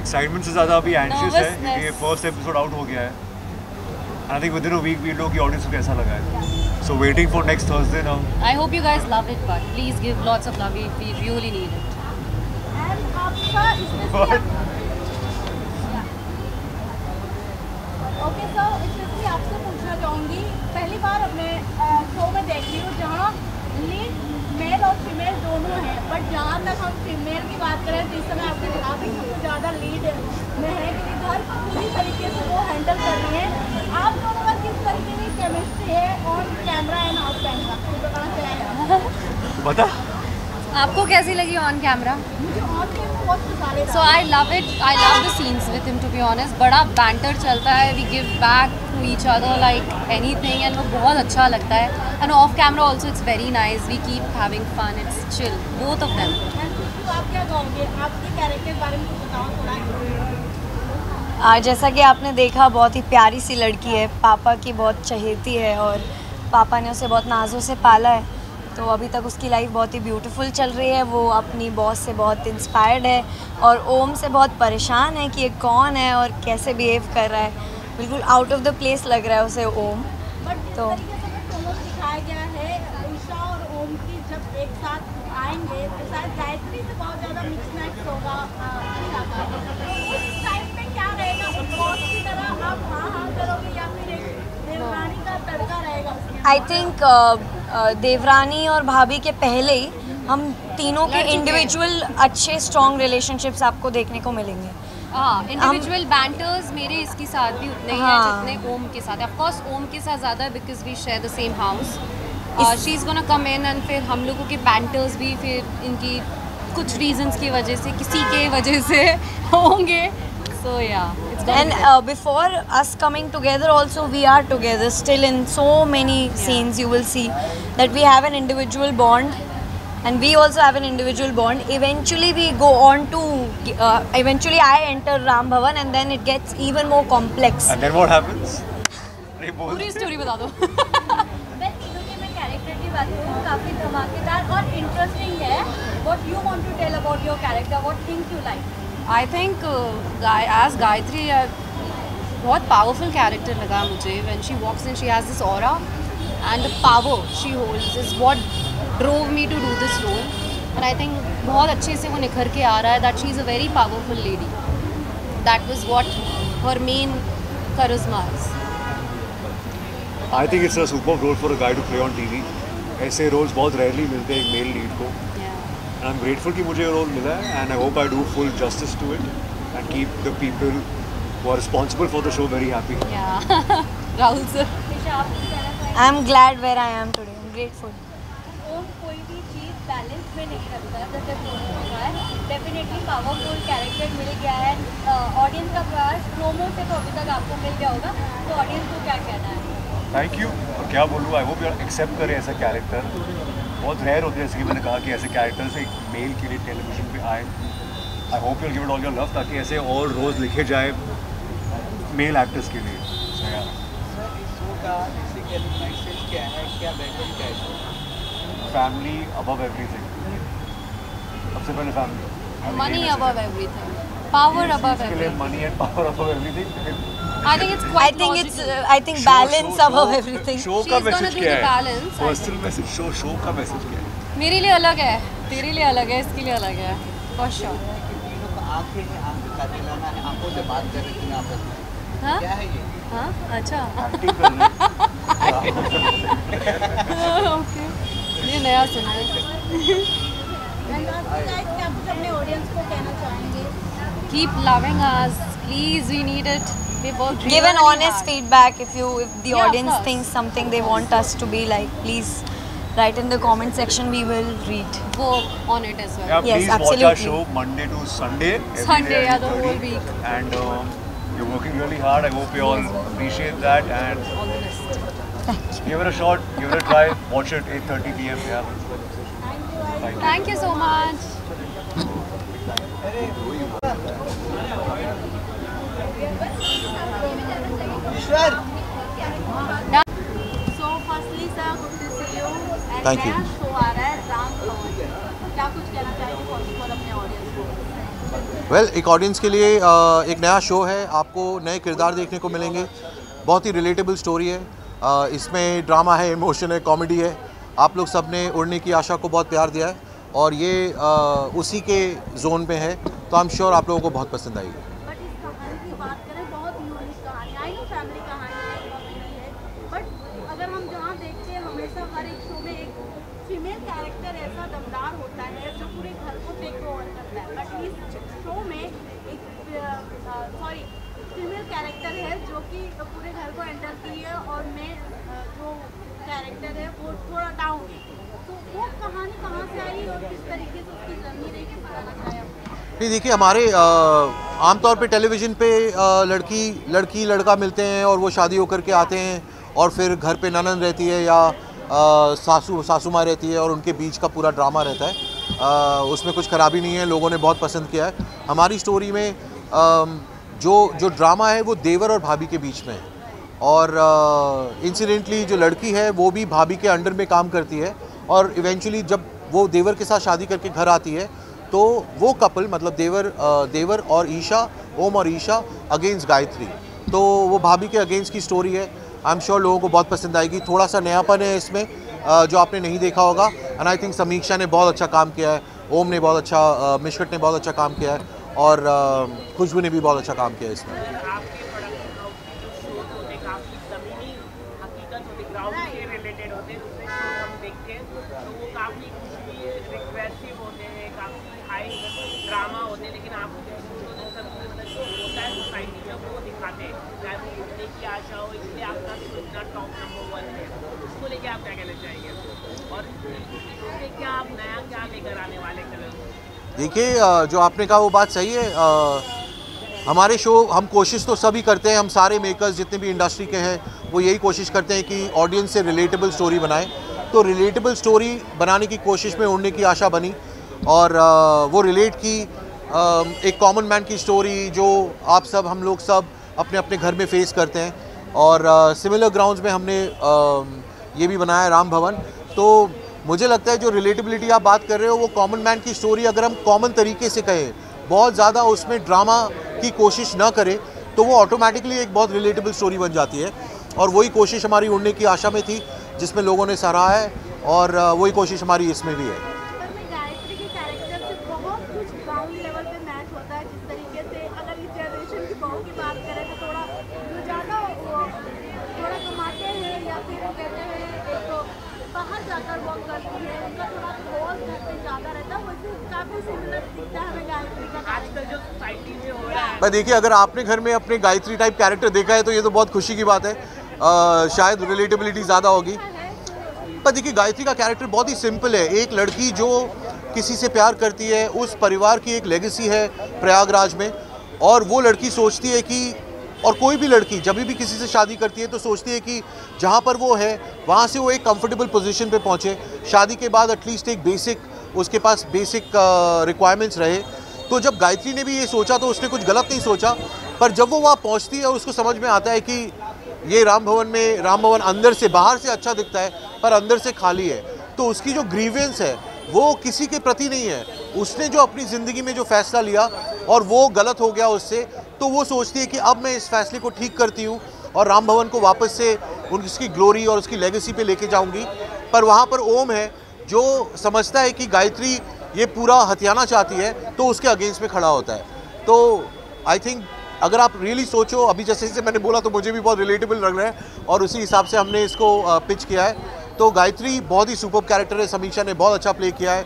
Excitement से ज़्यादा अभी एंशियस है क्योंकि ये फर्स्ट एपिसोड आउट हो गया है। I think within a week we लोग की ऑडियंस को कैसा लगा है। So waiting for next Thursday now. I hope you guys love it, but please give lots of love. We really need it. And आपका इसमें ओके सर, इसमें आपसे पूछना चाहूँगी, पहली बार अपने शो में देख रही हूँ जहाँ लीड मेल और फीमेल दोनों हैं, बट जहाँ तक हम फीमेल की बात करें तो इस समय आपके खिलाफ ही सबसे ज़्यादा लीड में है क्योंकि घर पूरी तरीके से वो हैंडल कर रही हैं। आप दोनों का किस तरीके की केमिस्ट्री है on camera end of camera, तो बताना चाहिए। बता आपको कैसी लगी ऑन कैमरा? मुझे ऑन कैमरा बहुत पसंद है। So I love it. I love the scenes with him, to be honest. बड़ा banter चलता है. We give back to each other like anything, and वो बहुत अच्छा लगता है. And off camera also it's very nice. We keep having fun. It's chill. Both of them. तो आप क्या कहोगे, आपके कैरेक्टर के बारे में कुछ बताओ थोड़ा। जैसा कि आपने देखा, बहुत ही प्यारी सी लड़की है, पापा की बहुत चहेती है और पापा ने उसे बहुत नाजों से पाला है। तो अभी तक उसकी लाइफ बहुत ही ब्यूटीफुल चल रही है। वो अपनी बॉस से बहुत इंस्पायर्ड है और ओम से बहुत परेशान है कि ये कौन है और कैसे बिहेव कर रहा है। बिल्कुल आउट ऑफ द प्लेस लग रहा है उसे ओम। तो दिखाया गया है उषा और ओम की जब एक साथ आएंगे तो शायद गायत्री से बहुत ज़्यादा मिक्स मैच होगा उषा का। उस टाइम पे क्या रहेगा, बॉस की तरह आप हाँ हाँ करोगे या फिर एक देवरानी का तड़का रहेगा उसमें? आई थिंक देवरानी और भाभी के पहले ही हम तीनों के इंडिविजुअल अच्छे स्ट्रॉन्ग रिलेशनशिप्स आपको देखने को मिलेंगे। हाँ, इंडिविजुअल बैंटर्स मेरे इसके साथ भी उतने ही हैं जितने ओम के साथ। ऑफ कोर्स ओम के साथ ज़्यादा because we share the same house. She is gonna come in and फिर हम लोगों के बैंटर्स भी फिर इनकी कुछ रीजंस की वजह से, किसी के वजह से होंगे। So yeah, it's going to And before us coming together also we are together still in so many scenes. You will see that we have an individual bond and we also have an individual bond. Eventually we go on to eventually I enter Ram Bhavan and then it gets even more complex. And then what happens? पूरी story बता दो। मैं तीनों के मैं character की बात करूँ, काफ़ी धमाकेदार और इंटरेस्टिंग है। What you want to tell about your character? What things you like? I think as Gayatri बहुत powerful character लगा मुझे. When she walks in, she has this aura and the power she holds is what drove me to do this role. And I think बहुत अच्छे से वो निखर के आ रहा है that she is a very powerful lady. That was what her main charisma is. I think it's a superb role for a guy to play on TV. ऐसे roles बहुत rarely मिलते हैं एक male lead को. And I'm grateful कि मुझे ये role मिला है and I hope I do full justice to it and keep the people who are responsible for the show very happy. Yeah. Rahul sir. I'm glad where I am today. I'm grateful. ओम कोई भी चीज़ balance में नहीं रखता है, जैसे promo हुआ है, definitely powerful character मिल गया है। ऑडियंस का प्रयास प्रोमो से तो अभी तक आपको मिल गया होगा, तो ऑडियंस को क्या कहना है? Thank you. और क्या बोलूँ, आई होप यू एक्सेप्ट करें ऐसा कैरेक्टर। बहुत रेयर होते हैं, जैसे कि मैंने कहा कि ऐसे कैरेक्टर्स एक मेल के लिए टेलीविजन पे आए। I hope you give it all your love ताकि ऐसे और रोज़ लिखे जाए मेल एक्टर्स के लिए। Family above everything. सबसे पहले family. Money above everything. Power above everything. Money and power above everything. I think it's quite I think balance above everything. Show She's का gonna मैसेज do क्या the है? balance, I personal message, show का message क्या है? मेरे लिए अलग है, तेरे लिए अलग है, इसके लिए अलग है, for sure. हाँ? हाँ? अच्छा। एक्टिंग कर रहे हैं। Okay. ये नया सुना है। क्या कुछ अपने ऑडियंस को कहना चाहेंगे? Keep loving us, please. We need it. We work Give an really honest hard. feedback if the Yeah, of audience course. thinks something they want us to be like. Please write in the comment section. We will read. Work on it as well. Yeah, Yes, please watch our absolutely. show Monday to Sunday. every Sunday, day, yeah, the 8:30. whole week. And you're working really hard. I hope you all appreciate that and All the best. give it a shot, give it a try. Watch it 8:30 p.m. Yeah. Thank you. Thank you so much. So firstly sir, good to see you. And Thank you. नया show आ रहा है राम भवन, क्या कुछ कहना चाहेंगे for अपने audience को? वेल, एक ऑडियंस के लिए एक नया शो है, आपको नए किरदार देखने को मिलेंगे, बहुत ही रिलेटेबल स्टोरी है, इसमें ड्रामा है, इमोशन है, कॉमेडी है। आप लोग सब ने उड़ने की आशा को बहुत प्यार दिया है और ये उसी के जोन में है, तो आई एम श्योर आप लोगों को बहुत पसंद आएगी। बट इस कहानी की बात करें, बहुत यूनिक कहानी, आई नो फैमिली कहानी है, कॉमेडी है, बट अगर हम जहाँ देखते हैं हमेशा हर एक शो में एक फीमेल कैरेक्टर ऐसा दमदार होता है जो पूरे घर को टेक ओवर करता है, बट इस शो में एक फीमेल कैरेक्टर है जो कि पूरे घर को हैंडल की है और मैं जो कैरेक्टर है वो थोड़ा डाउन है, तो वो कहानी कहाँ से आई और किस तरीके से उसकी जर्नी रही, किस बताना चाहे आप? नहीं, देखिए, हमारे आमतौर पे टेलीविज़न पे लड़की लड़का मिलते हैं और वो शादी होकर के आते हैं और फिर घर पे ननद रहती है या सासू माँ रहती है और उनके बीच का पूरा ड्रामा रहता है। उसमें कुछ खराबी नहीं है, लोगों ने बहुत पसंद किया है। हमारी स्टोरी में जो ड्रामा है वो देवर और भाभी के बीच में है और इंसिडेंटली जो लड़की है वो भी भाभी के अंडर में काम करती है और इवेंचुअली जब वो देवर के साथ शादी करके घर आती है तो वो कपल, मतलब देवर और ईशा, ओम और ईशा अगेंस्ट गायत्री, तो वो भाभी के अगेंस्ट की स्टोरी है। आई एम श्योर लोगों को बहुत पसंद आएगी। थोड़ा सा नयापन है इसमें जो आपने नहीं देखा होगा एंड आई थिंक समीक्षा ने बहुत अच्छा काम किया है, ओम ने बहुत अच्छा, मिशकट ने बहुत अच्छा काम किया है और खुशबू ने भी बहुत अच्छा काम किया है इसमें। ड्रामा होते हैं, लेकिन आप होता है सोसाइटी में वो दिखाते हैं, चाहे वो उड़ने की आशा हो, इसलिए आपका इतना टॉप नंबर 1 है, उसको लेके आप क्या कहना चाहेंगे और इसमें क्या आप नया क्या लेकर आने वाले कलर? देखिए, जो आपने कहा वो बात सही है। हमारे शो, हम कोशिश तो सभी करते हैं, हम सारे मेकर्स जितने भी इंडस्ट्री के हैं वो यही कोशिश करते हैं कि ऑडियंस से रिलेटेबल स्टोरी बनाएं, तो रिलेटेबल स्टोरी बनाने की कोशिश में उड़ने की आशा बनी और वो रिलेट की एक कॉमन मैन की स्टोरी जो आप सब, हम लोग सब अपने अपने घर में फेस करते हैं और सिमिलर ग्राउंड्स में हमने ये भी बनाया है राम भवन। तो मुझे लगता है जो रिलेटेबिलिटी आप बात कर रहे हो वो कॉमन मैन की स्टोरी अगर हम कॉमन तरीके से कहें, बहुत ज़्यादा उसमें ड्रामा की कोशिश ना करें, तो वो ऑटोमेटिकली एक बहुत रिलेटेबल स्टोरी बन जाती है और वही कोशिश हमारी उड़ने की आशा में थी जिसमें लोगों ने सराहा है और वही कोशिश हमारी इसमें भी है। पर देखिए, अगर आपने घर में अपने गायत्री टाइप कैरेक्टर देखा है तो ये तो बहुत खुशी की बात है, शायद रिलेटेबिलिटी ज़्यादा होगी। पर देखिए, गायत्री का कैरेक्टर बहुत ही सिंपल है, एक लड़की जो किसी से प्यार करती है, उस परिवार की एक लेगेसी है प्रयागराज में और वो लड़की सोचती है कि, और कोई भी लड़की जब भी किसी से शादी करती है तो सोचती है कि जहाँ पर वो है वहाँ से वो एक कंफर्टेबल पोजीशन पे पहुँचे, शादी के बाद एटलीस्ट एक उसके पास बेसिक रिक्वायरमेंट्स रहे। तो जब गायत्री ने भी ये सोचा तो उसने कुछ गलत नहीं सोचा, पर जब वो वहाँ पहुँचती है और उसको समझ में आता है कि ये राम भवन अंदर से, बाहर से अच्छा दिखता है पर अंदर से खाली है, तो उसकी जो ग्रीवेंस है वो किसी के प्रति नहीं है, उसने जो अपनी ज़िंदगी में जो फैसला लिया और वो गलत हो गया उससे, तो वो सोचती है कि अब मैं इस फैसले को ठीक करती हूँ और राम भवन को वापस से उसकी ग्लोरी और उसकी लेगेसी पे लेके जाऊँगी। पर वहाँ पर ओम है जो समझता है कि गायत्री ये पूरा हथियाना चाहती है, तो उसके अगेंस्ट में खड़ा होता है। तो आई थिंक अगर आप रियली सोचो, अभी जैसे मैंने बोला तो मुझे भी बहुत रिलेटेबल लग रहा है और उसी हिसाब से हमने इसको पिच किया है। तो गायत्री बहुत ही सुपर्ब कैरेक्टर है, समीक्षा ने बहुत अच्छा प्ले किया है।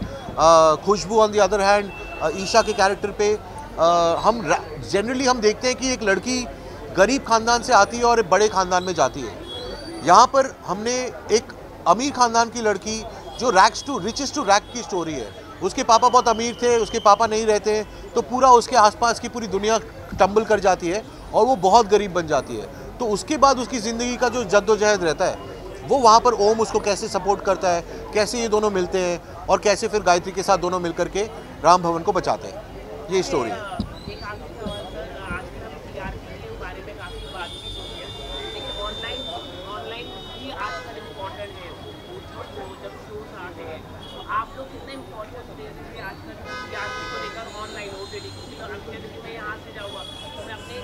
Khushboo on the other hand, Isha के कैरेक्टर पे हम जनरली हम देखते हैं कि एक लड़की गरीब ख़ानदान से आती है और एक बड़े ख़ानदान में जाती है। यहाँ पर हमने एक अमीर ख़ानदान की लड़की जो rags to riches to rag की स्टोरी है, उसके पापा बहुत अमीर थे, उसके पापा नहीं रहते हैं, तो पूरा उसके आसपास की पूरी दुनिया टंबल कर जाती है और वो बहुत गरीब बन जाती है। तो उसके बाद उसकी ज़िंदगी का जो जद्दोजहद रहता है वो वहाँ पर ओम उसको कैसे सपोर्ट करता है, कैसे ये दोनों मिलते हैं और कैसे फिर गायत्री के साथ दोनों मिलकर के राम भवन को बचाते हैं, ये स्टोरी है। आप लोग कितने इम्पोर्टेंस देते हैं आजकल को लेकर ऑनलाइन OTT, अभी जैसे कि मैं यहाँ से जाऊँगा तो मैं अपने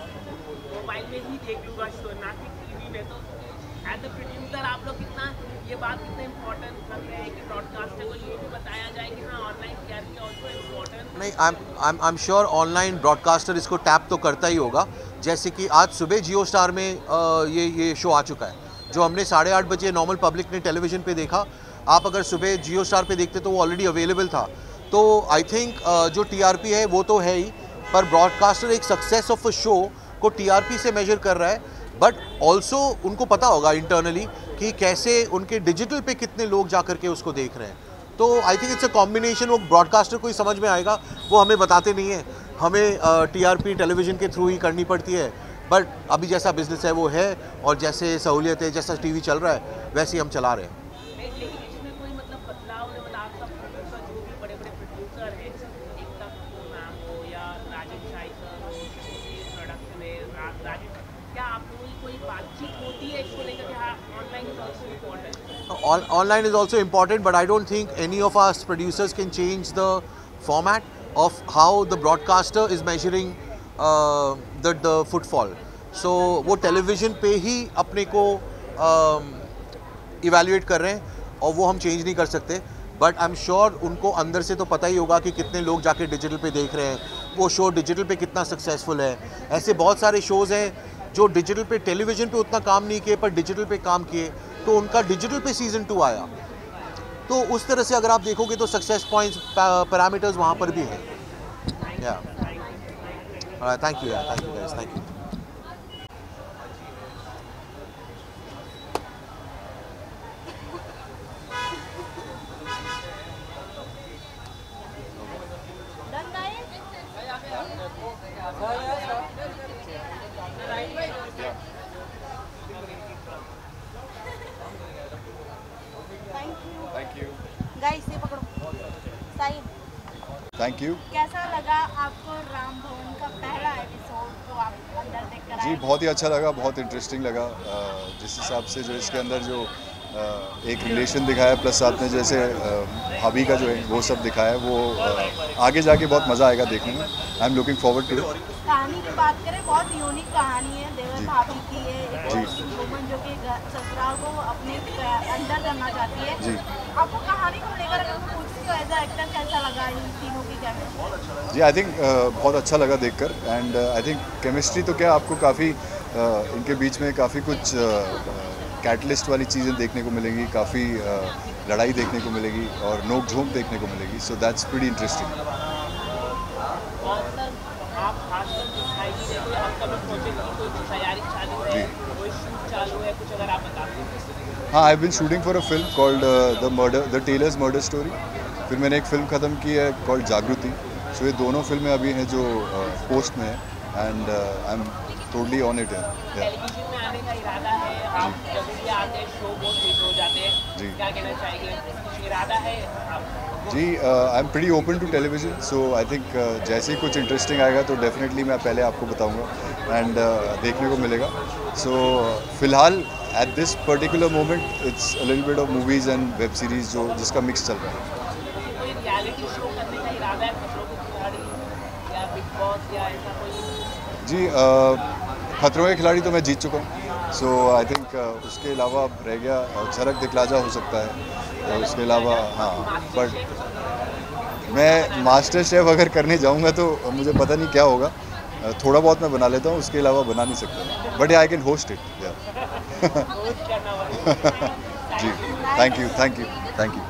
मोबाइल में ही देख लूँगा शो, ना कि टीवी में। तो एज अ प्रोड्यूसर आप लोग कितना ये बात कितना इम्पोर्टेंट लग रहा है कि ब्रॉडकास्टर को ये भी बताया जाए कि हाँ ऑनलाइन टीआरपी ऑल्सो इम्पोर्टेंट? नहीं, I am sure online broadcaster इसको टैप तो करता ही होगा। जैसे कि आज सुबह जियो स्टार में ये शो आ चुका है, जो हमने 8:30 बजे नॉर्मल पब्लिक ने टेलीविज़न पे देखा। आप अगर सुबह जियो स्टार पे देखते तो वो ऑलरेडी अवेलेबल था। तो आई थिंक जो टीआरपी है वो तो है ही, पर ब्रॉडकास्टर एक सक्सेस ऑफ अ शो को टीआरपी से मेजर कर रहा है, बट ऑल्सो उनको पता होगा इंटरनली कि कैसे उनके डिजिटल पे कितने लोग जा कर के उसको देख रहे हैं। तो आई थिंक इट्स अ कॉम्बिनेशन। वो ब्रॉडकास्टर को ही समझ में आएगा, वो हमें बताते नहीं हैं, हमें टीआरपी टेलीविज़न के थ्रू ही करनी पड़ती है। बट अभी जैसा बिजनेस है वो है, और जैसे सहूलियत है, जैसा टीवी चल रहा है वैसे ही हम चला रहे हैं। लेकिन इसमें कोई मतलब बदलाव ने मतलब आपका प्रोड्यूसर जो भी बड़े बड़े प्रोड्यूसर हैं, एकता मैम हो या राजन शाही सर हो, प्रोडक्शन है राजन, क्या आप लोगों की कोई बातचीत होती है इसको लेकर कि हाँ online is also important? Online is also important, but I don't think any of us producers can change the format of how the broadcaster is measuring the footfall. So वो टेलीविज़न पे ही अपने को इवेल्युएट कर रहे हैं और वो हम चेंज नहीं कर सकते। बट आई एम श्योर उनको अंदर से तो पता ही होगा कि कितने लोग जाके डिजिटल पे देख रहे हैं, वो शो डिजिटल पे कितना सक्सेसफुल है। ऐसे बहुत सारे शोज़ हैं जो डिजिटल पे टेलीविज़न पे उतना काम नहीं किए पर डिजिटल पे काम किए, तो उनका डिजिटल पे सीज़न 2 आया। तो उस तरह से अगर आप देखोगे तो सक्सेस पॉइंट्स पैरामीटर्स वहाँ पर भी हैं। या thank you guys, thank you. Done guys? Thank you. Guys ये पकड़ो। साहिल, थैंक यू। कैसा लगा आपको राम भवन का पहला एपिसोड जो आप अंदर देख कर जी आए? बहुत ही अच्छा लगा, बहुत इंटरेस्टिंग लगा। जिस हिसाब से जो इसके अंदर जो एक रिलेशन दिखाया, प्लस साथ में जैसे भाभी का जो है वो सब दिखाया है, वो आगे जाके बहुत मज़ा आएगा देखने में। I am looking forward to it. कहानी की बात करें, बहुत यूनिक कहानी है। देवर जी। भाभी की है, एक जी। वुमन जो कि ससुराल को अपने अंदर करना चाहती है। जी। आपको कहानी को लेकर अगर मैं पूछूं तो एज अ एक्टर कैसा लगा इन तीनों की केमिस्ट्री? जी आई थिंक बहुत अच्छा लगा देखकर। एंड आई थिंक केमिस्ट्री तो क्या, आपको काफ़ी इनके बीच में काफ़ी कुछ कैटलिस्ट वाली चीज़ें देखने को मिलेंगी, काफ़ी लड़ाई देखने को मिलेगी और नोक झोंक देखने को मिलेगी। So that's pretty interesting. और सर आप आजकल दिखाई नहीं रहे, कोई अपकमिंग प्रोजेक्ट की कोई तैयारी चालू है, कोई शूट चालू है, कुछ अगर आप बता दें? हाँ, I have been shooting for a film called the tailors murder story. फिर मैंने एक फ़िल्म ख़त्म की है कॉल्ड जागृति। सो ये दोनों फिल्में अभी हैं जो पोस्ट में है, and I am totally on it है। टेलीविजन में आने का इरादा है? आप जब भी आते हैं शो बहुत हिट हो जाते हैं, जी। क्या कहना चाहेंगे? कुछ इरादा है आप? जी I am pretty open to television. So I think जैसे ही कुछ इंटरेस्टिंग आएगा तो डेफिनेटली मैं पहले आपको बताऊंगा एंड देखने को मिलेगा। सो फिलहाल at this particular moment it's a little bit of movies and web series जो जिसका मिक्स चल रहा है। कोई रियलिटी शो करने का इरादा है, खतरों के खिलाड़ी या बिग बॉस या ऐसा कोई? जी खतरों के खिलाड़ी तो मैं जीत चुका हूँ। सो आई थिंक उसके अलावा अब रह गया झलक दिखलाजा हो सकता है, और उसके अलावा हाँ, बट मैं मास्टर शेफ अगर करने जाऊँगा तो मुझे पता नहीं क्या होगा। थोड़ा बहुत मैं बना लेता हूँ, उसके अलावा बना नहीं सकता, but I can host it. Host करना होगा। जी thank you, thank you, thank you.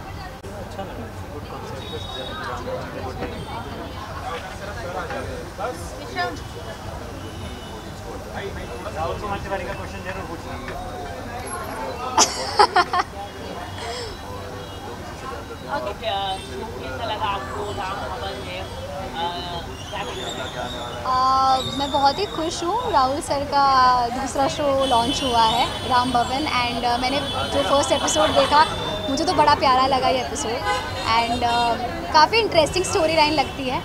कैसा लगा आपको राम भवन में? क्या मैं बहुत ही खुश हूँ। राहुल सर का दूसरा शो लॉन्च हुआ है राम भवन, एंड मैंने जो फर्स्ट एपिसोड देखा मुझे तो बड़ा प्यारा लगा ये एपिसोड, एंड काफ़ी इंटरेस्टिंग स्टोरी लाइन लगती है,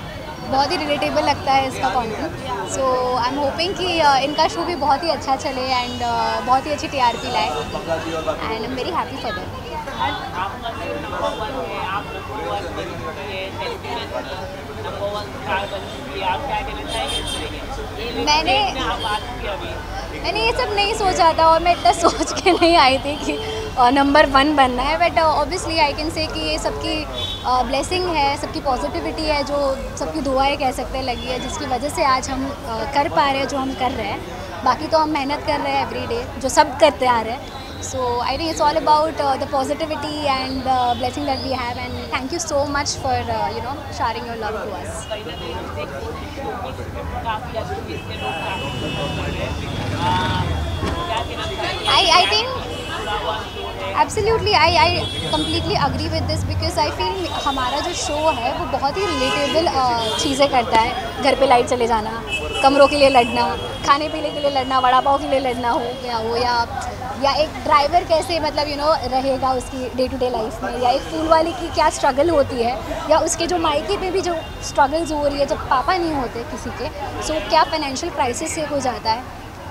बहुत ही रिलेटेबल लगता है इसका content. So I am hoping कि इनका शो भी बहुत ही अच्छा चले एंड बहुत ही अच्छी TRP लाए, and I am very happy for that. आपका शो नंबर 1 है, आप नंबर 1 है टेलीविजन नंबर 1 स्टार बन चुकी है, आप क्या कहना चाहेंगे? मैंने ये सब नहीं सोचा था और मैं इतना सोच के नहीं आई थी कि नंबर 1 बनना है, but obviously I can say कि ये सबकी ब्लेसिंग है, सबकी पॉजिटिविटी है, जो सबकी दुआएं कह सकते हैं लगी है, जिसकी वजह से आज हम कर पा रहे हैं जो हम कर रहे हैं। बाकी तो हम मेहनत कर रहे हैं एवरी डे, जो सब करते आ रहे हैं। So I think it's all about the positivity and the blessing that we have, and thank you so much for sharing your love to us. I think absolutely I completely agree with this because I feel हमारा जो show है वो बहुत ही relatable चीज़ें करता है। घर पे लाइट चले जाना, कमरों के लिए लड़ना, खाने पीने के लिए लड़ना, वड़ा पाव के लिए लड़ना हो या एक ड्राइवर कैसे मतलब रहेगा उसकी डे टू डे लाइफ में, या एक फूल वाली की क्या स्ट्रगल होती है, या उसके जो मायके पे भी जो स्ट्रगल्स हो रही है जब पापा नहीं होते किसी के, सो क्या फाइनेंशियल क्राइसिस से हो जाता है,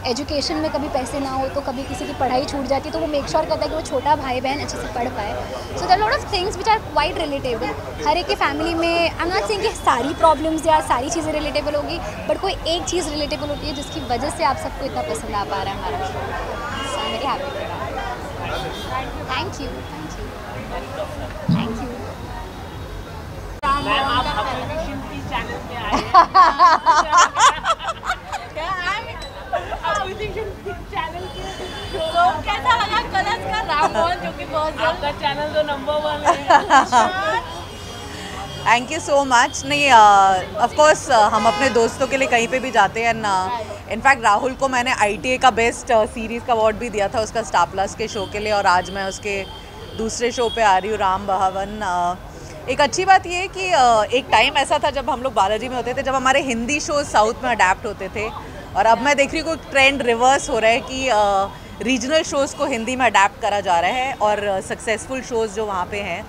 एजुकेशन में कभी पैसे ना हो तो कभी किसी की पढ़ाई छूट जाती है, तो वो मेक श्योर करता है कि वो छोटा भाई बहन अच्छे से पढ़ पाए। So there lot of things which are quite relatable. हर एक की फैमिली में आई एम नॉट सेइंग कि सारी प्रॉब्लम्स या सारी चीज़ें रिलेटेबल होगी, बट कोई एक चीज़ रिलेटेबल होती है जिसकी वजह से आप सबको इतना पसंद आ पा रहा है हमारा show. So I am very happy. Thank you. Ma'am आप अपने चैनल पे आए हैं चैनल तो कैसा लगा कलर्स का राममोहन, जो कि बहुत आपका चैनल तो नंबर 1 है। Thank you so much. नहीं, ऑफ कोर्स हम अपने दोस्तों के लिए कहीं पे भी जाते हैं ना। इनफैक्ट राहुल को मैंने ITA का बेस्ट सीरीज़ का अवार्ड भी दिया था उसका स्टार प्लस के शो के लिए, और आज मैं उसके दूसरे शो पे आ रही हूँ, राम भवन। एक अच्छी बात ये है कि एक टाइम ऐसा था जब हम लोग बालाजी में होते थे, जब हमारे हिंदी शोज साउथ में अडेप्ट होते थे, और अब मैं देख रही हूँ कि ट्रेंड रिवर्स हो रहा है कि रीजनल शोज़ को हिंदी में अडेप्ट करा जा रहा है, और सक्सेसफुल शोज़ जो वहाँ पे हैं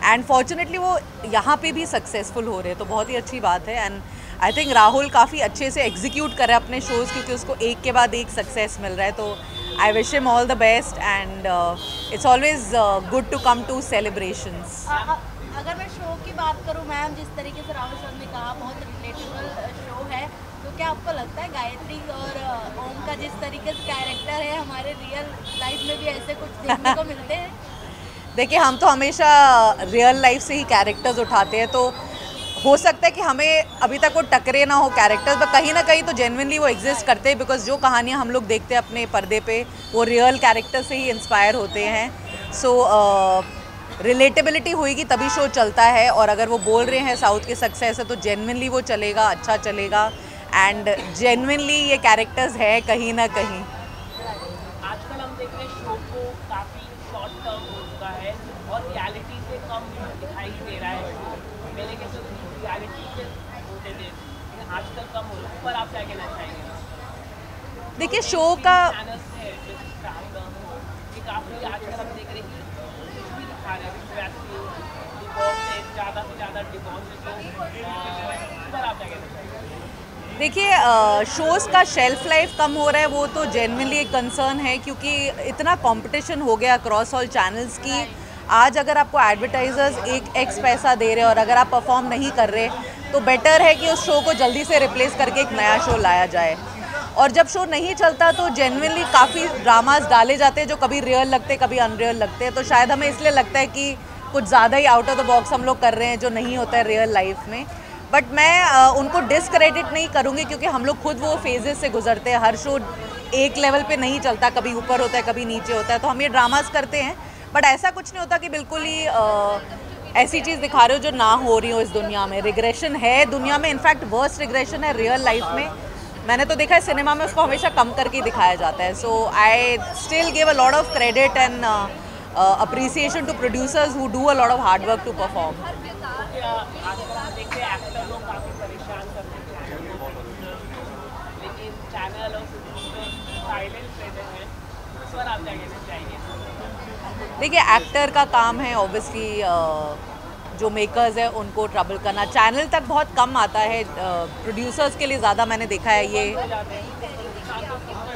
एंड फॉर्चुनेटली वो यहाँ पे भी सक्सेसफुल हो रहे हैं, तो बहुत ही अच्छी बात है। एंड आई थिंक राहुल काफ़ी अच्छे से एग्जीक्यूट कर रहा है अपने शोज़, क्योंकि उसको एक के बाद एक सक्सेस मिल रहा है। तो I wish him all the best and it's always good to come to celebrations. अगर मैं शो की बात करूं मैम, जिस तरीके से राहुल सर ने कहा बहुत रिलेटेबल शो है, तो क्या आपको लगता है गायत्री और ओम का जिस तरीके से कैरेक्टर है हमारे रियल लाइफ में भी ऐसे कुछ देखने को मिलते हैं? देखिए, हम तो हमेशा रियल लाइफ से ही कैरेक्टर्स उठाते हैं, तो हो सकता है कि हमें अभी तक वो टकरे ना हो कैरेक्टर्स, पर कहीं ना कहीं तो जेन्युइनली वो एग्जिस्ट करते हैं, बिकॉज जो कहानियाँ हम लोग देखते हैं अपने पर्दे पे वो रियल कैरेक्टर से ही इंस्पायर होते हैं। सो रिलेटेबिलिटी होएगी तभी शो चलता है, और अगर वो बोल रहे हैं साउथ के सक्सेस है तो जेन्युइनली वो चलेगा, अच्छा चलेगा, एंड जेन्युइनली ये कैरेक्टर्स है कहीं ना कहीं। आजकल हम देख रहे हैं शो को काफ़ी शॉर्ट टर्म हो चुका है और रियलिटी से कम दिखाई दे रहा है। पहले के तो रियलिटी से होते थे, लेकिन आजकल कम हो रहा है, पर आप क्या कहना चाहेंगे? देखिए, शो का चैनल्स है कि काफ़ी आजकल हम देख रहे हैं ज़्यादा से ज़्यादा देखिए, शोज़ का शेल्फ लाइफ कम हो रहा है, वो तो जेन्युइनली एक कंसर्न है, क्योंकि इतना कंपटीशन हो गया अक्रॉस ऑल चैनल्स की आज अगर आपको एडवर्टाइजर्स एक एक्स पैसा दे रहे हैं और अगर आप परफॉर्म नहीं कर रहे, तो बेटर है कि उस शो को जल्दी से रिप्लेस करके एक नया शो लाया जाए। और जब शो नहीं चलता तो जेन्युइनली काफ़ी ड्रामास डाले जाते हैं जो कभी रियल लगते कभी अनरियल लगते हैं, तो शायद हमें इसलिए लगता है कि कुछ ज़्यादा ही आउट ऑफ द बॉक्स हम लोग कर रहे हैं जो नहीं होता है रियल लाइफ में। बट मैं उनको डिसक्रेडिट नहीं करूँगी, क्योंकि हम लोग खुद वो फेजेस से गुजरते हैं। हर शो एक लेवल पे नहीं चलता, कभी ऊपर होता है कभी नीचे होता है, तो हम ये ड्रामास करते हैं, बट ऐसा कुछ नहीं होता कि बिल्कुल ही ऐसी चीज़ दिखा रहे हो जो ना हो रही हो इस दुनिया में। रिग्रेशन है दुनिया में, इनफैक्ट वर्स्ट रिग्रेशन है रियल लाइफ में। मैंने तो देखा है सिनेमा में उसको हमेशा कम करके दिखाया जाता है। So I still give a lot of credit and appreciation to producers who do a lot of hard work to perform. देखिए, एक्टर का काम है ऑब्वियसली जो मेकर्स है उनको ट्रबल करना। चैनल तक बहुत कम आता है, प्रोड्यूसर्स के लिए ज़्यादा मैंने देखा है ये।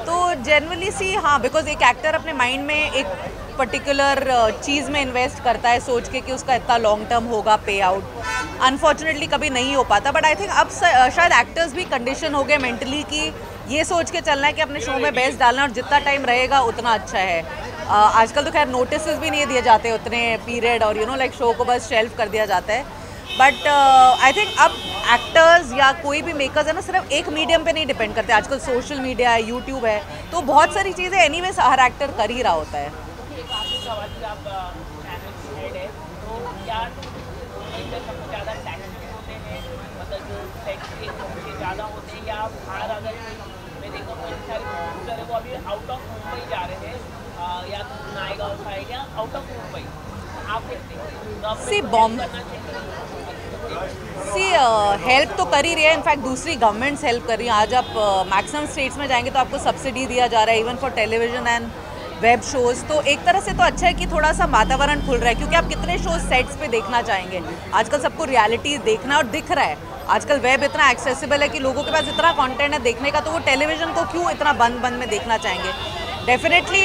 तो जनरली सी हाँ, बिकॉज एक एक्टर अपने माइंड में एक पर्टिकुलर चीज़ में इन्वेस्ट करता है सोच के कि उसका इतना लॉन्ग टर्म होगा पे आउट, अनफॉर्चुनेटली कभी नहीं हो पाता। बट आई थिंक अब शायद एक्टर्स भी कंडीशन हो गए मेंटली कि ये सोच के चलना है कि अपने शो में बेस्ट डालना और जितना टाइम रहेगा उतना अच्छा है। आजकल तो खैर नोटिस भी नहीं दिए जाते उतने पीरियड और लाइक शो को बस शेल्फ कर दिया जाता है। बट आई थिंक अब एक्टर्स या कोई भी मेकर्स है ना सिर्फ एक मीडियम पे नहीं डिपेंड करते, आजकल सोशल मीडिया है, यूट्यूब है, तो बहुत सारी चीज़ें एनीवेज हर एक्टर कर ही रहा होता है। हेल्प तो कर ही रही है, इनफैक्ट दूसरी गवर्नमेंट्स हेल्प कर रही हैं। आज आप मैक्सिमम स्टेट्स में जाएंगे तो आपको सब्सिडी दिया जा रहा है even for television and web shows. तो एक तरह से तो अच्छा है कि थोड़ा सा वातावरण खुल रहा है, क्योंकि आप कितने शोज सेट्स पे देखना चाहेंगे। आजकल सबको रियलिटी देखना और दिख रहा है, आजकल वेब इतना एक्सेसिबल है कि लोगों के पास इतना कंटेंट है देखने का, तो वो टेलीविजन को क्यों इतना बंद में देखना चाहेंगे। डेफिनेटली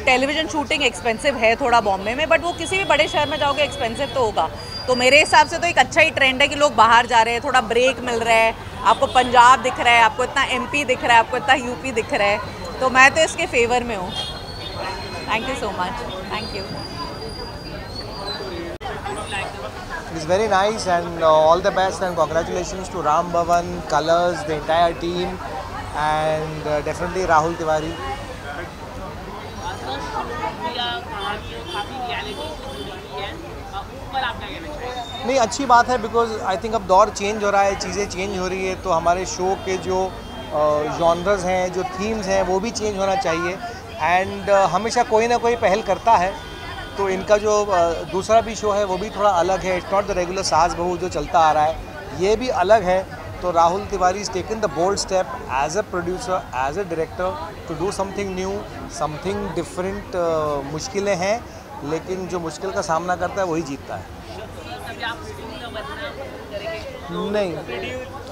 टेलीविजन शूटिंग एक्सपेंसिव है थोड़ा बॉम्बे में, बट वो किसी भी बड़े शहर में जाओगे एक्सपेंसिव तो होगा। तो मेरे हिसाब से तो एक अच्छा ही ट्रेंड है कि लोग बाहर जा रहे हैं, थोड़ा ब्रेक मिल रहा है, आपको पंजाब दिख रहा है, आपको इतना MP दिख रहा है, आपको इतना UP दिख रहा है, तो मैं तो इसके फेवर में हूँ। Thank you so much, thank you. It's very nice and all the best and congratulations to Ram Bhavan, Colors, the entire team and definitely Rahul Tiwari. नहीं, अच्छी बात है बिकॉज आई थिंक अब दौर चेंज हो रहा है, चीज़ें चेंज हो रही है, तो हमारे शो के जो जॉनर्स हैं, जो थीम्स हैं, वो भी चेंज होना चाहिए। एंड हमेशा कोई ना कोई पहल करता है, तो इनका जो दूसरा भी शो है वो भी थोड़ा अलग है। इट्स नॉट द रेगुलर सास बहू जो चलता आ रहा है, ये भी अलग है। तो Rahul Tiwari is taken the bold step as a producer, as a director to do something new, something different. मुश्किलें हैं, लेकिन जो मुश्किल का सामना करता है वही जीतता है। नहीं,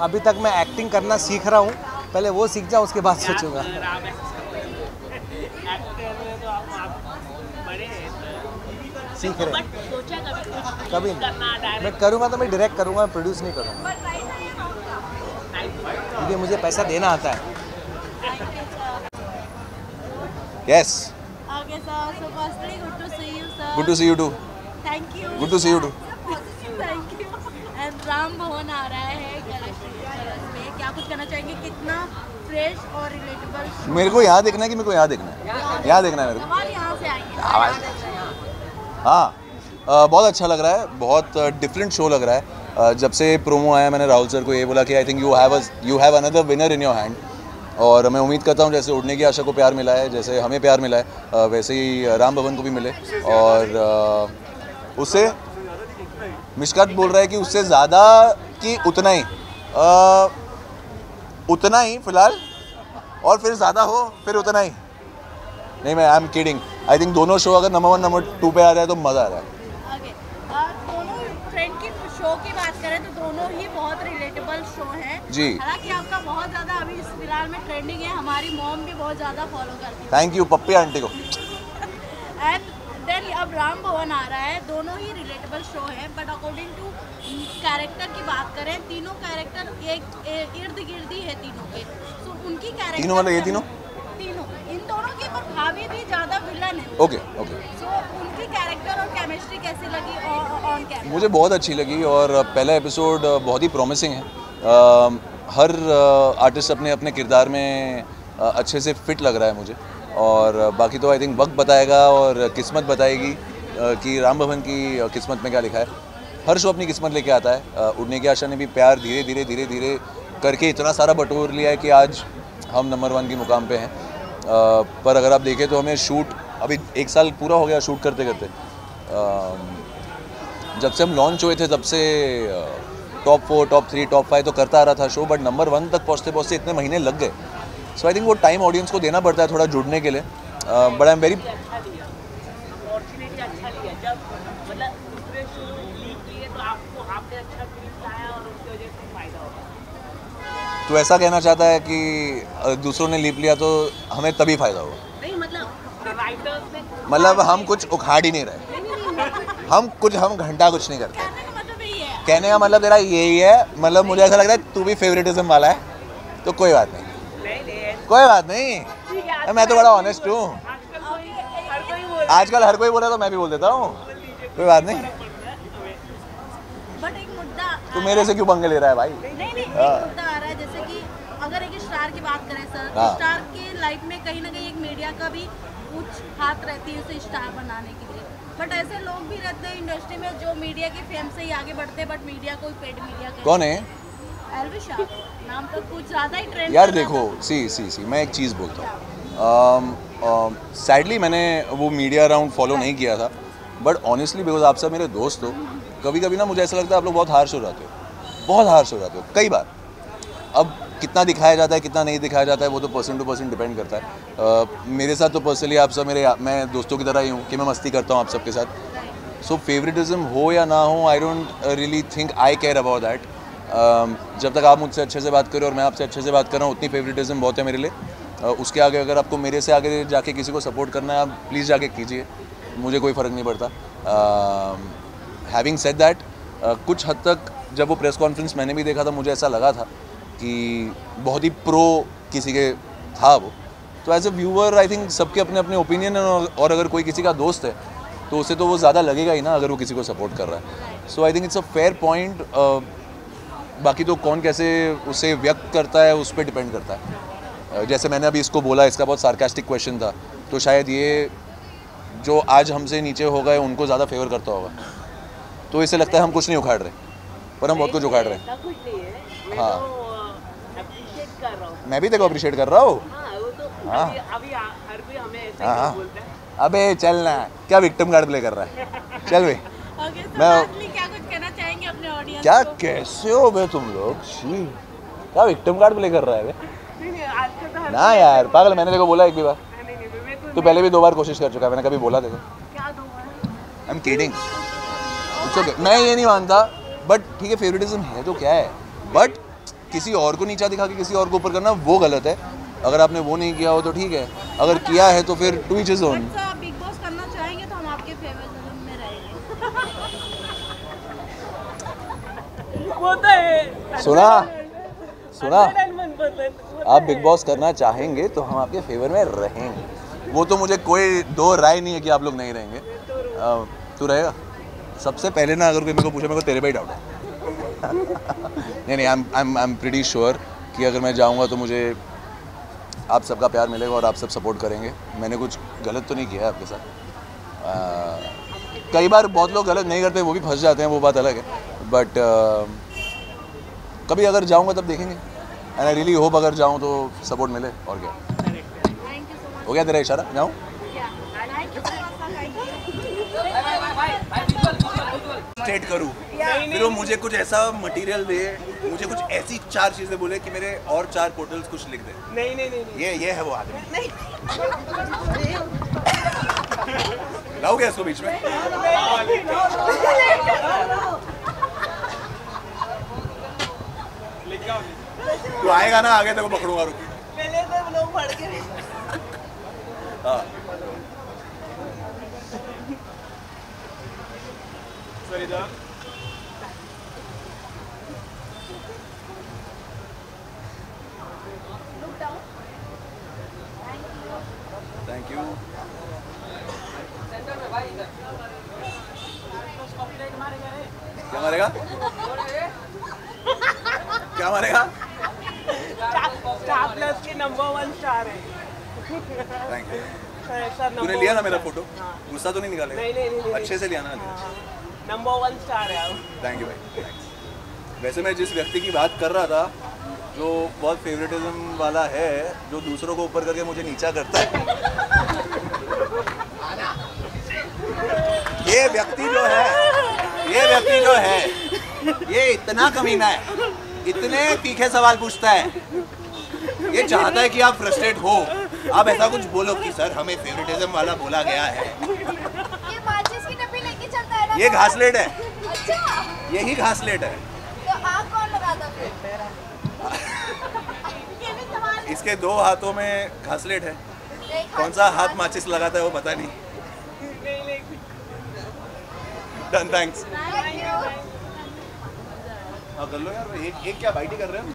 अभी तक मैं एक्टिंग करना सीख रहा हूँ, पहले वो सीख जाऊँ उसके बाद सोचूंगा। सीख रहे कभी नहीं, मैं करूँगा तो मैं डायरेक्ट करूँगा, मैं प्रोड्यूस नहीं करूँगा, क्योंकि मुझे पैसा देना आता है। Yes. Okay, sir. So firstly, good to see you, sir. Good to see you too. Thank you. Good to see you too. Thank you. And Ram भवन आ रहा है कलर्स में, क्या कुछ कहना चाहेंगे? कितना फ्रेश और रिलेटेबल? मेरे को यहाँ देखना है कि मेरे को यहाँ देखना है? यहाँ देखना है मेरे को। सवाल यहाँ से आएंगे। हाँ, बहुत अच्छा लग रहा है, बहुत डिफरेंट शो लग रहा है। जब से प्रोमो आया मैंने राहुल सर को ये बोला कि I think you have another winner in your hand, और मैं उम्मीद करता हूँ जैसे उड़ने की आशा को प्यार मिला है, जैसे हमें प्यार मिला है, वैसे ही राम भवन को भी मिले। और उससे मिशकात बोल रहा है कि उससे ज़्यादा कि उतना ही फिलहाल, और फिर ज़्यादा हो फिर उतना ही नहीं। मैं I am kidding. I think दोनों शो अगर नंबर 1 नंबर 2 पे आ रहा है तो मज़ा आ रहा है। दोनों ट्रेंड की शो की बात करें तो दोनों ही बहुत रिलेटेबल शो हैं जी। हालांकि आपका बहुत ज़्यादा अभी इस फिलहाल में ट्रेंडिंग है, हमारी मॉम भी बहुत ज़्यादा फॉलो करती है। थैंक यू पप्पी आंटी को। एंड देन अब राम भवन आ रहा है, दोनों ही रिलेटेबल शो है, बट अकॉर्डिंग टू कैरेक्टर की बात करें, तीनों कैरेक्टर एक इर्द गिर्द ही है तीनों के। तो उनकी कैरेक्टर तीनों मतलब ये तीनों इन दोनों की, पर भाभी भी ज़्यादा विलन है। ओके। सो उनकी कैरेक्टर और केमिस्ट्री कैसी लगी ऑन कैमरा? मुझे बहुत अच्छी लगी, और पहला एपिसोड बहुत ही प्रॉमिसिंग है। हर आर्टिस्ट अपने अपने किरदार में अच्छे से फिट लग रहा है मुझे, और बाकी तो आई थिंक वक्त बताएगा और किस्मत बताएगी कि राम भवन की किस्मत में क्या लिखा है। हर शो अपनी किस्मत लेके आता है। उड़ने की आशा ने भी प्यार धीरे धीरे करके इतना सारा बटोर लिया है कि आज हम नंबर 1 की मुकाम पे हैं। पर अगर आप देखें तो हमें शूट अभी 1 साल पूरा हो गया शूट करते करते। जब से हम लॉन्च हुए थे तब से टॉप 4, टॉप 3, टॉप 5 तो करता आ रहा था शो, बट नंबर 1 तक पहुँचते इतने महीने लग गए। सो आई थिंक वो टाइम ऑडियंस को देना पड़ता है थोड़ा जुड़ने के लिए। बट आई एम वेरी तो ऐसा कहना चाहता है कि दूसरों ने लीप लिया तो हमें तभी फ़ायदा होगा? नहीं मतलब राइटर्स ने मतलब हम कुछ उखाड़ ही नहीं रहे, हम घंटा कुछ नहीं करते। कहने का मतलब तेरा यही है, मतलब मुझे ऐसा लग रहा है तू भी फेवरेटिज्म वाला है, तो कोई बात नहीं, कोई बात नहीं, मैं तो बड़ा ऑनेस्ट हूँ। आजकल हर कोई बोल रहा है तो मैं भी बोल देता हूँ, कोई बात नहीं। बट एक मुद्दा तू मेरे से क्यों पंगे ले रहा है भाई? नहीं एक मुद्दा आ रहा है, जैसे कि अगर एक स्टार की बात करें सर, स्टार के लाइफ में कहीं ना कहीं एक मीडिया का भी कुछ हाथ रहती है उसे स्टार बनाने के लिए। बट ऐसे लोग भी रहते हैं इंडस्ट्री में जो मीडिया के फेम से ही आगे बढ़ते हैं, बट मीडिया कोई पेड मीडिया कौन है? एल्विश शाह नाम तो कुछ ज़्यादा ही ट्रेंड यार देखो, सी मैं एक चीज़ बोलता हूँ, सैडली मैंने वो मीडिया राउंड फॉलो नहीं किया था, बट ऑनेस्टली बिकॉज आप सब मेरे दोस्त हो, कभी कभी ना मुझे ऐसा लगता है आप लोग बहुत हार्श हो जाते हो, बहुत हार्श हो जाते हो कई बार। अब कितना दिखाया जाता है कितना नहीं दिखाया जाता है वो तो पर्सन टू पर्सन डिपेंड करता है। मेरे साथ तो पर्सनली आप सब मैं दोस्तों की तरह ही हूँ कि मैं मस्ती करता हूँ आप सबके साथ। सो फेवरेटिज्म हो या ना हो, I don't really think I care about that. जब तक आप मुझसे अच्छे से बात करें और मैं आपसे अच्छे से बात कर रहा हूँ, उतनी फेवरेटिज्म बहुत है मेरे लिए। उसके आगे अगर आपको मेरे से आगे जाके किसी को सपोर्ट करना है, आप प्लीज़ जाके कीजिए, मुझे कोई फ़र्क नहीं पड़ता। हैविंग सेड दैट, कुछ हद तक जब वो प्रेस कॉन्फ्रेंस मैंने भी देखा था, मुझे ऐसा लगा था कि बहुत ही प्रो किसी के था वो। तो as a viewer I think सबके अपने अपने ओपिनियन है, और अगर कोई किसी का दोस्त है तो उसे तो वो ज़्यादा लगेगा ही ना अगर वो किसी को सपोर्ट कर रहा है। So I think it's a fair point. बाकी तो कौन कैसे उसे व्यक्त करता है उस पर डिपेंड करता है। जैसे मैंने अभी इसको बोला, इसका बहुत सार्कास्टिक क्वेश्चन था, तो शायद ये जो आज हमसे नीचे हो गए उनको ज़्यादा फेवर करता होगा, तो इसे लगता है हम कुछ नहीं उखाड़ रहे, पर हम बहुत कुछ उखाड़ रहे हैं। हाँ, मैं भी देखो अप्रिशिएट कर रहा हूँ। हाँ, अबे चल ना, क्या विक्टिम कार्ड प्ले कर रहा है, चल भाई। मैं क्या कुछ कहना चाहेंगे अपने ऑडियंस क्या कैसे हो बे तुम लोग, क्या विक्टिम कार्ड प्ले कर रहा है बे? ना यार पागल, मैंने देखो बोला एक भी बार, तू पहले भी 2 बार कोशिश कर चुका है, मैंने कभी बोला देखो? I am kidding, it's okay. मैं ये नहीं मानता, बट ठीक है फेवरेटिज्म है तो क्या है, बट किसी और को नीचा दिखा के किसी और को ऊपर करना वो गलत है। अगर आपने वो नहीं किया हो तो ठीक है, अगर किया है तो फिर to each his own. Big boss करना चाहेंगे तो हम आपके फेवरेटिज्म में रहेंगे। सुना आप बिग बॉस करना चाहेंगे तो हम आपके फेवर में रहेंगे, वो तो मुझे कोई दो राय नहीं है कि आप लोग नहीं रहेंगे। तू रहेगा? सबसे पहले ना अगर कोई मेरे को पूछे, मेरे को तेरे पे ही डाउट है। नहीं आई एम प्रीटी श्योर कि अगर मैं जाऊंगा तो मुझे आप सबका प्यार मिलेगा और आप सब सपोर्ट करेंगे। मैंने कुछ गलत तो नहीं किया है आपके साथ। कई बार बहुत लोग गलत नहीं करते, वो भी फंस जाते हैं, वो बात अलग है, बट कभी अगर जाऊंगा तब देखेंगे। एंड आई रियली होप अगर जाऊं तो सपोर्ट मिले, और क्या। हो गया तेरा इशारा, जाऊं? स्टेट करूं, फिर वो मुझे कुछ ऐसा मटेरियल दे, मुझे कुछ ऐसी 4 चीजें बोले कि मेरे और 4 पोर्टल्स कुछ लिख दे। नहीं ये है वो आदमी। लाओ क्या इसको बीच में? तू आएगा ना आगे, तेरे को पकड़ूंगा, रुक। हाँ थैंक यू। क्या मारेगा? क्या मारेगा? स्टार प्लस के नंबर 1 स्टार है। Thank you. तूने लिया ना मेरा फोटो? गुस्सा तो नहीं निकालेगा? नहीं। अच्छे से लिया ना? नंबर 1 स्टार है। थैंक यू भाई। वैसे मैं जिस व्यक्ति की बात कर रहा था, जो बहुत फेवरेटिज्म वाला है, जो दूसरों को ऊपर करके मुझे नीचा करता है, ये व्यक्ति जो है ये इतना कमीना है, इतने तीखे सवाल पूछता है, ये चाहता है कि आप फ्रस्ट्रेट हो, आप ऐसा कुछ बोलो कि सर हमें फेवरेटिज्म वाला बोला गया है। ये माचिस की डब्बी लेके चलता है ना? ये घासलेट है। अच्छा, यही घासलेट है। तो आग कौन लगाता फिर? इसके 2 हाथों में घासलेट है। कौन सा हाथ माचिस लगाता है वो पता नहीं। Done, thanks. हाँ कर लो यार, एक क्या बाइट ही कर रहे हैं।